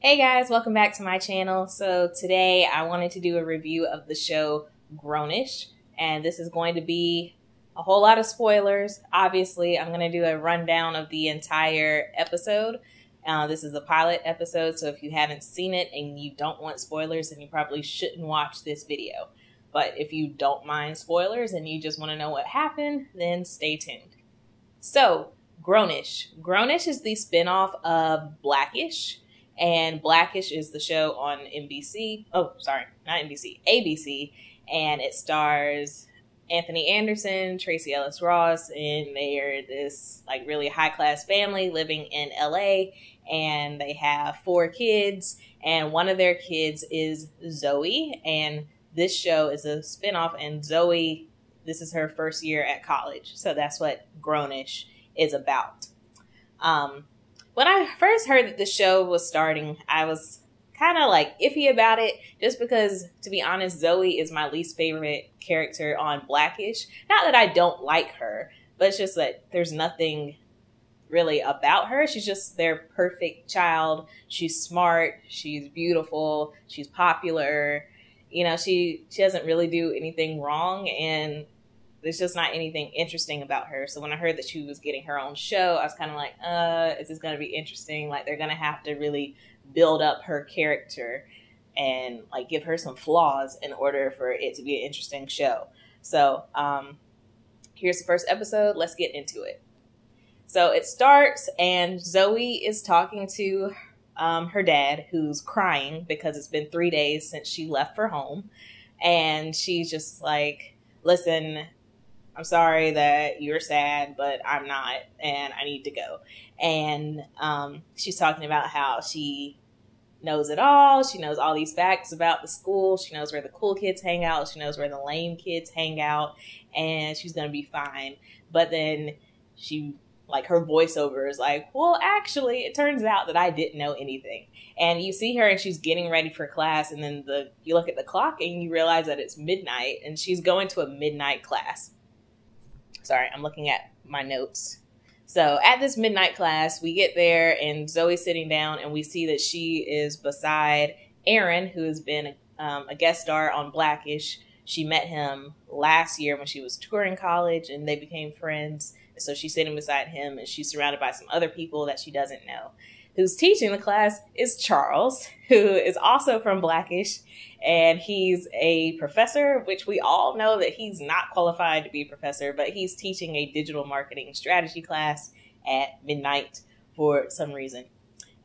Hey guys, welcome back to my channel. So today I wanted to do a review of the show Grownish, and this is going to be a whole lot of spoilers. Obviously, I'm going to do a rundown of the entire episode. This is a pilot episode, so if you haven't seen it and you don't want spoilers, then you probably shouldn't watch this video. But if you don't mind spoilers and you just want to know what happened, then stay tuned. So, Grownish. Grownish is the spinoff of Blackish. And Blackish is the show on NBC. Oh, sorry, not NBC, ABC. And it stars Anthony Anderson, Tracy Ellis Ross, and they're this like really high class family living in LA. And they have 4 kids, and one of their kids is Zoe. And this show is a spinoff, and Zoe, this is her first year at college. So that's what Grownish is about. When I first heard that the show was starting, I was kind of like iffy about it, just because, to be honest, Zoe is my least favorite character on Blackish. Not that I don't like her, but it's just that there's nothing really about her. She's just their perfect child. She's smart, she's beautiful, she's popular. You know, she doesn't really do anything wrong, and there's just not anything interesting about her. So when I heard that she was getting her own show, I was kind of like, is this going to be interesting? Like, they're going to have to really build up her character and like give her some flaws in order for it to be an interesting show. So here's the first episode. Let's get into it. So it starts, and Zoe is talking to her dad, who's crying because it's been 3 days since she left for home. And she's just like, listen, I'm sorry that you're sad, but I'm not, and I need to go. And she's talking about how she knows it all. She knows all these facts about the school. She knows where the cool kids hang out. She knows where the lame kids hang out, and she's going to be fine. But then her voiceover is like, well, actually, it turns out that I didn't know anything. And you see her, and she's getting ready for class, and then you look at the clock, and you realize that it's midnight, and she's going to a midnight class. Sorry, I'm looking at my notes. So at this midnight class, we get there, and Zoe's sitting down, and we see that she is beside Aaron, who has been a guest star on Blackish. She met him last year when she was touring college, and they became friends. So she's sitting beside him, and she's surrounded by some other people that she doesn't know. Who's teaching the class is Charles, who is also from Blackish, and he's a professor, which we all know that he's not qualified to be a professor, but he's teaching a digital marketing strategy class at midnight for some reason.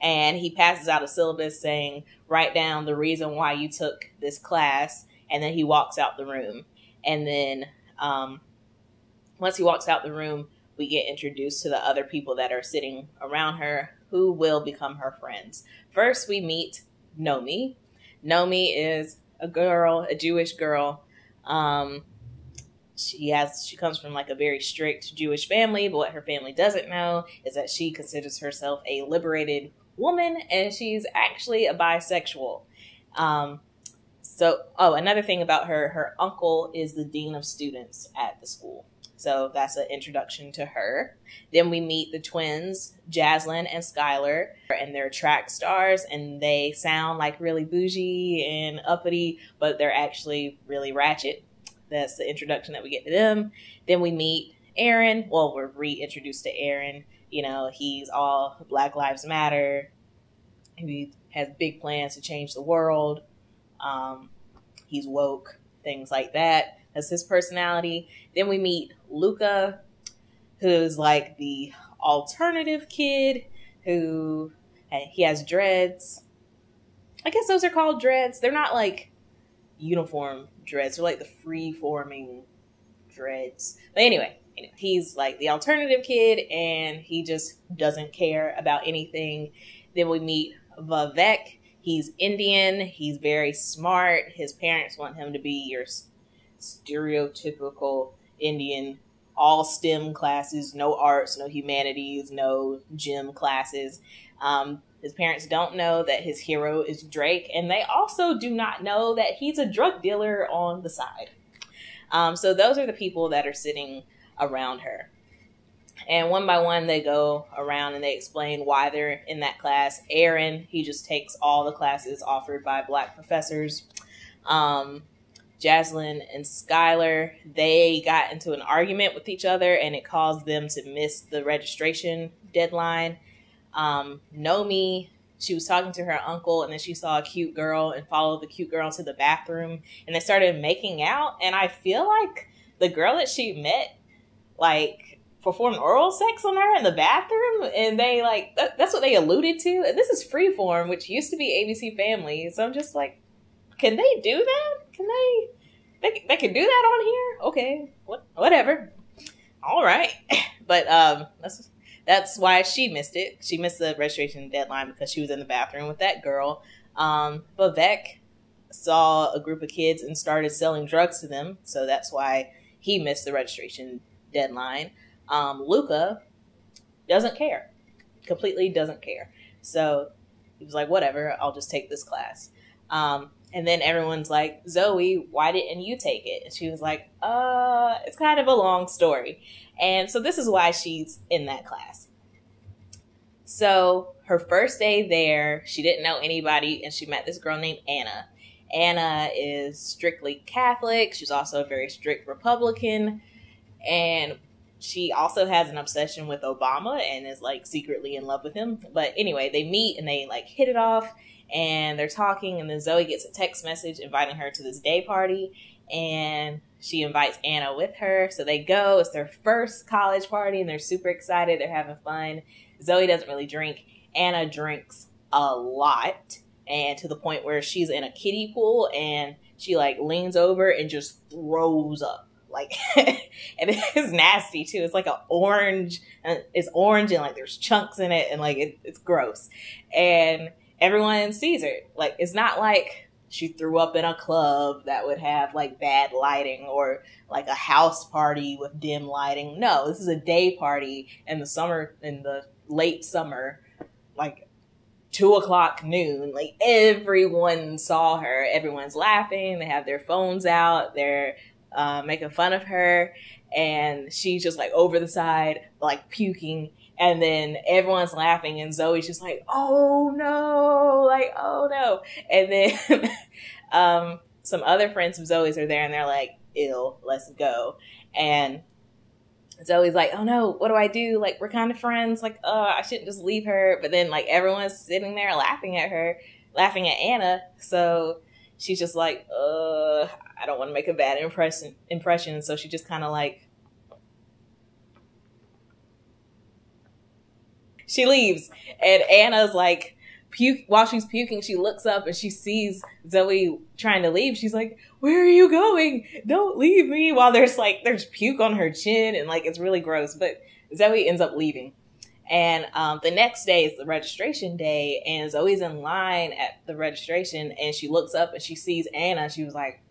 And he passes out a syllabus saying, write down the reason why you took this class, and then he walks out the room. And then once he walks out the room, we get introduced to the other people that are sitting around her who will become her friends. First, we meet Nomi. Nomi is a girl, a Jewish girl. She comes from like a very strict Jewish family, but what her family doesn't know is that she considers herself a liberated woman, and she's actually a bisexual. Another thing about her uncle is the dean of students at the school. So that's an introduction to her. Then we meet the twins, Jaslyn and Skylar, and they're track stars, and they sound like really bougie and uppity, but they're actually really ratchet. That's the introduction that we get to them. Then we meet Aaron. Well, we're reintroduced to Aaron. You know, he's all Black Lives Matter. He has big plans to change the world. He's woke, things like that. That's his personality. Then we meet Luca, who's like the alternative kid he has dreads. I guess those are called dreads. They're not like uniform dreads. They're like the free-forming dreads. But anyway, he's like the alternative kid, and he just doesn't care about anything. Then we meet Vivek. He's Indian. He's very smart. His parents want him to be your stereotypical Indian, all STEM classes, no arts, no humanities, no gym classes. His parents don't know that his hero is Drake, and they also do not know that he's a drug dealer on the side. So those are the people that are sitting around her. And one by one, they go around and they explain why they're in that class. Aaron, he just takes all the classes offered by Black professors. Jaslyn and Skylar, they got into an argument with each other, and it caused them to miss the registration deadline. Nomi, she was talking to her uncle, and then she saw a cute girl and followed the cute girl into the bathroom, and they started making out. And I feel like the girl that she met, like, performed oral sex on her in the bathroom, and they, like, that's what they alluded to. And this is Freeform, which used to be ABC Family, so I'm just like, can they do that? Can they can do that on here? Okay, whatever. All right. But that's why she missed it. She missed the registration deadline because she was in the bathroom with that girl. Vivek saw a group of kids and started selling drugs to them, so that's why he missed the registration deadline. Luca doesn't care. Completely doesn't care. So he was like, whatever, I'll just take this class. And then everyone's like, Zoe, why didn't you take it? And she was like, it's kind of a long story. And so this is why she's in that class. So her first day there, she didn't know anybody, and she met this girl named Anna. Anna is strictly Catholic. She's also a very strict Republican. And she also has an obsession with Obama and is, like, secretly in love with him. But anyway, they meet and they, like, hit it off. And they're talking, and then Zoe gets a text message inviting her to this day party, and she invites Anna with her. So they go. It's their first college party, and they're super excited. They're having fun. Zoe doesn't really drink. Anna drinks a lot, and to the point where she's in a kiddie pool, and she, like, leans over and just throws up. Like, and it's nasty, too. It's like an orange. It's orange, and, like, there's chunks in it, and, like, it's gross. And everyone sees her. Like, it's not like she threw up in a club that would have, like, bad lighting, or like a house party with dim lighting. No, this is a day party in the late summer, like 2:00 noon. Like, everyone saw her. Everyone's laughing. They have their phones out. They're making fun of her. And she's just, like, over the side, like, puking. And then everyone's laughing, and Zoe's just like, oh no, like, oh no. And then some other friends of Zoe's are there, and they're like, ew, let's go. And Zoe's like, oh no, what do I do? Like, we're kind of friends. Like, I shouldn't just leave her. But then, like, everyone's sitting there laughing at her, laughing at Anna. So she's just like, I don't want to make a bad impression. So she just kind of, like, she leaves, and Anna's like, while she's puking, she looks up and she sees Zoe trying to leave. She's like, where are you going? Don't leave me. While there's puke on her chin, and, like, it's really gross. But Zoe ends up leaving. And the next day is the registration day, and Zoe's in line at the registration, and she looks up and she sees Anna. She was like,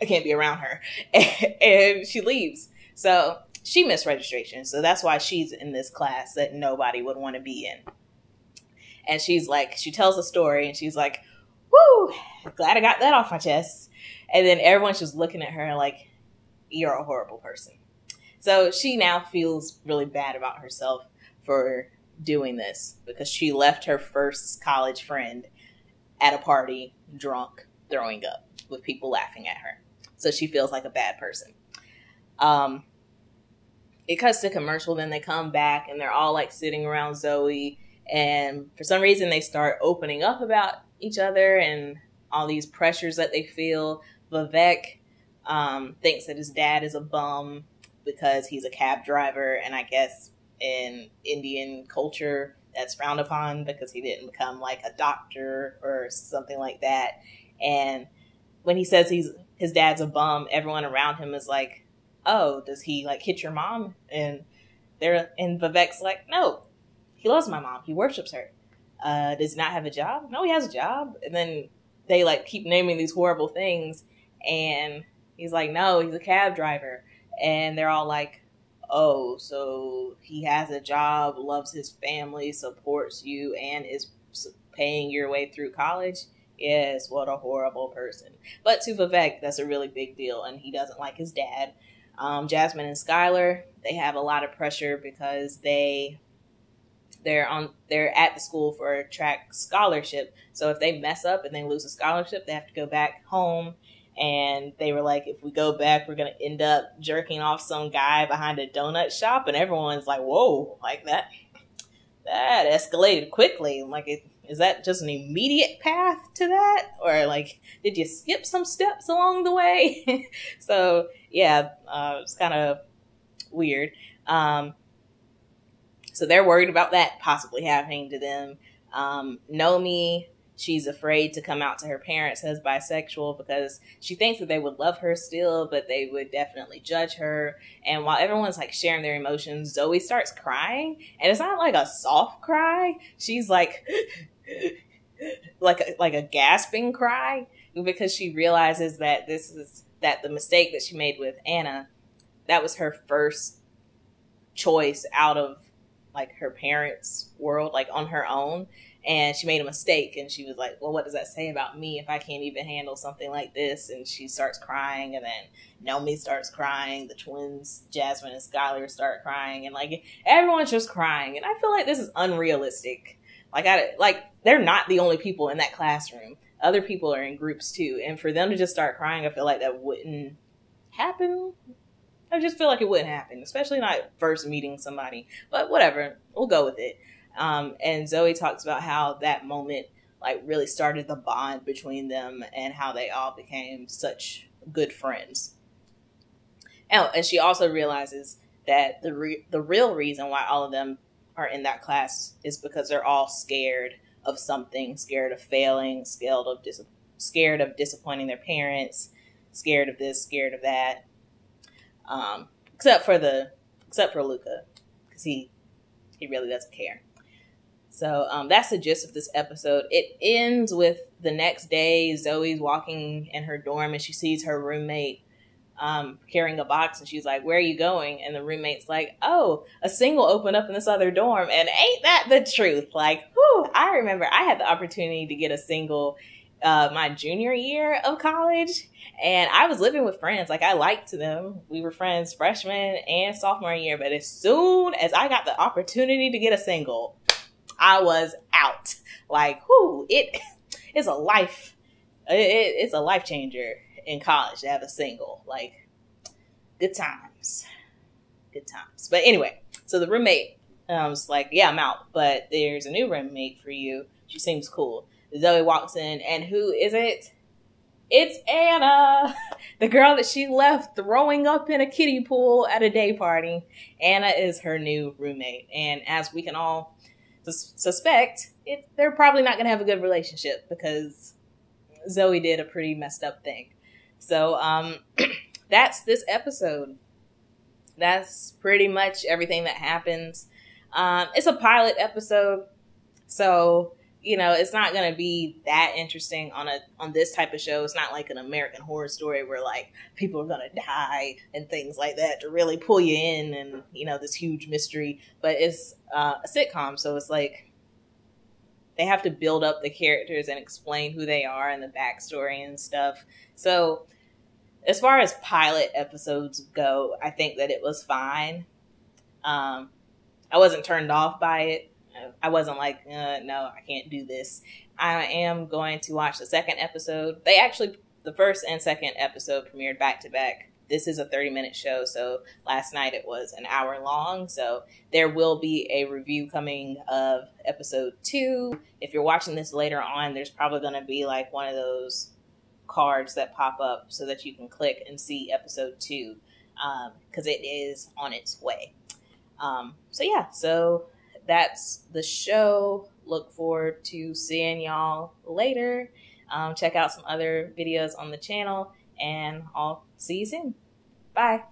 I can't be around her. And she leaves. So she missed registration, so that's why she's in this class that nobody would want to be in. And she's like, she tells a story, and she's like, woo, glad I got that off my chest. And then everyone's just looking at her like, you're a horrible person. So she now feels really bad about herself for doing this, because she left her first college friend at a party, drunk, throwing up, with people laughing at her. So she feels like a bad person. It cuts to commercial, then they come back, and they're all, like, sitting around Zoe, and for some reason they start opening up about each other and all these pressures that they feel. Vivek thinks that his dad is a bum because he's a cab driver, and I guess in Indian culture that's frowned upon because he didn't become, like, a doctor or something like that. And when he says his dad's a bum, everyone around him is like, oh, does he, like, hit your mom? And Vivek's like, no, he loves my mom. He worships her. Does he not have a job? No, he has a job. And then they, like, keep naming these horrible things. And he's like, no, he's a cab driver. And they're all like, oh, so he has a job, loves his family, supports you, and is paying your way through college? Yes, what a horrible person. But to Vivek, that's a really big deal, and he doesn't like his dad. Jasmine and Skylar, they have a lot of pressure because they're at the school for a track scholarship. So if they mess up and they lose a scholarship, they have to go back home. And they were like, if we go back, we're going to end up jerking off some guy behind a donut shop. And everyone's like, whoa, like that escalated quickly. Like, is that just an immediate path to that? Or like, did you skip some steps along the way? So yeah, it's kind of weird. So they're worried about that possibly happening to them. Nomi, she's afraid to come out to her parents as bisexual because she thinks that they would love her still, but they would definitely judge her. And while everyone's like sharing their emotions, Zoe starts crying, and it's not like a soft cry. She's like, like a gasping cry, because she realizes that that the mistake that she made with Anna, that was her first choice out of like her parents' world, like on her own. And she made a mistake, and she was like, well, what does that say about me if I can't even handle something like this? And she starts crying, and then Nomi starts crying. The twins, Jasmine and Skylar, start crying, and like everyone's just crying. And I feel like this is unrealistic. Like they're not the only people in that classroom. Other people are in groups too. And for them to just start crying, I feel like that wouldn't happen. I just feel like it wouldn't happen, especially not first meeting somebody. But whatever, we'll go with it. And Zoe talks about how that moment like really started the bond between them and how they all became such good friends. Oh, and she also realizes that the real reason why all of them are in that class is because they're all scared of something, scared of failing, scared of disappointing their parents, scared of this, scared of that. Except for Luca, because he really doesn't care. So that's the gist of this episode. It ends with the next day, Zoe's walking in her dorm and she sees her roommate carrying a box, and she's like, where are you going? And the roommate's like, oh, a single opened up in this other dorm. And ain't that the truth? Like, whew, I remember I had the opportunity to get a single my junior year of college, and I was living with friends. Like, I liked them. We were friends freshman and sophomore year, but as soon as I got the opportunity to get a single, I was out. Like, whoo, it's a life changer in college to have a single. Like, good times. But anyway, so the roommate was like, yeah, I'm out, but there's a new roommate for you. She seems cool. Zoe walks in, and who is it? It's Anna, the girl that she left throwing up in a kiddie pool at a day party. Anna is her new roommate, and as we can all suspect, they're probably not going to have a good relationship because Zoe did a pretty messed up thing. So that's this episode. That's pretty much everything that happens. It's a pilot episode, so it's not going to be that interesting on this type of show. It's not like an American Horror Story where like people are going to die and things like that to really pull you in and, this huge mystery. But it's a sitcom, so it's like they have to build up the characters and explain who they are and the backstory and stuff. So as far as pilot episodes go, I think that it was fine. I wasn't turned off by it. I wasn't like, no, I can't do this. I am going to watch the second episode. The first and second episode premiered back to back. This is a 30-minute show, so last night it was an hour long. So there will be a review coming of episode 2. If you're watching this later on, there's probably going to be like one of those cards that pop up so that you can click and see episode 2, because it is on its way. So that's the show. Look forward to seeing y'all later. Check out some other videos on the channel, and I'll see you soon. Bye.